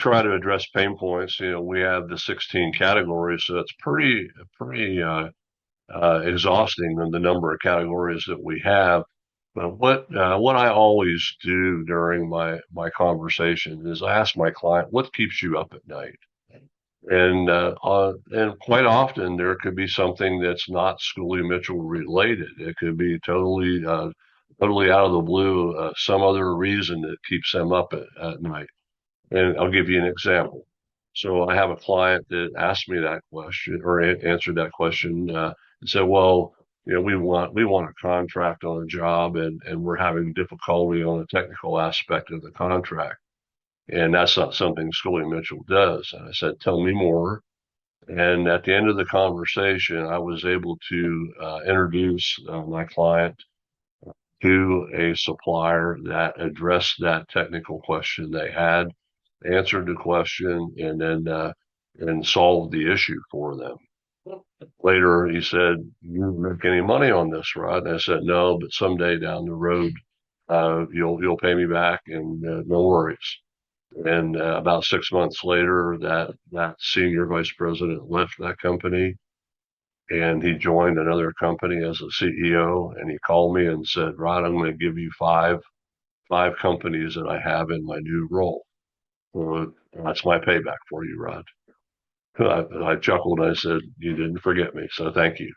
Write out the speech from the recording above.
try to address pain points. We have the 16 categories, so it's pretty exhausting in the number of categories that we have. But what I always do during my conversation is I ask my client, "What keeps you up at night?" And quite often there could be something that's not Schooley Mitchell related. It could be totally out of the blue, some other reason that keeps them up at night. And I'll give you an example. So I have a client that asked me that question or answered that question and said, "Well, we want a contract on a job, and we're having difficulty on the technical aspect of the contract, and that's not something Schooley Mitchell does." And I said, "Tell me more." And at the end of the conversation, I was able to introduce my client to a supplier that addressed that technical question they had, answered the question, and then and solved the issue for them. Later, he said, "You make any money on this, Rod?" And I said, "No, but someday down the road, you'll pay me back, and no worries." And about 6 months later, that senior vice president left that company, and he joined another company as a CEO. And he called me and said, "Rod, I'm going to give you five companies that I have in my new role. Well, that's my payback for you, Rod." I chuckled. I said, "You didn't forget me, so thank you."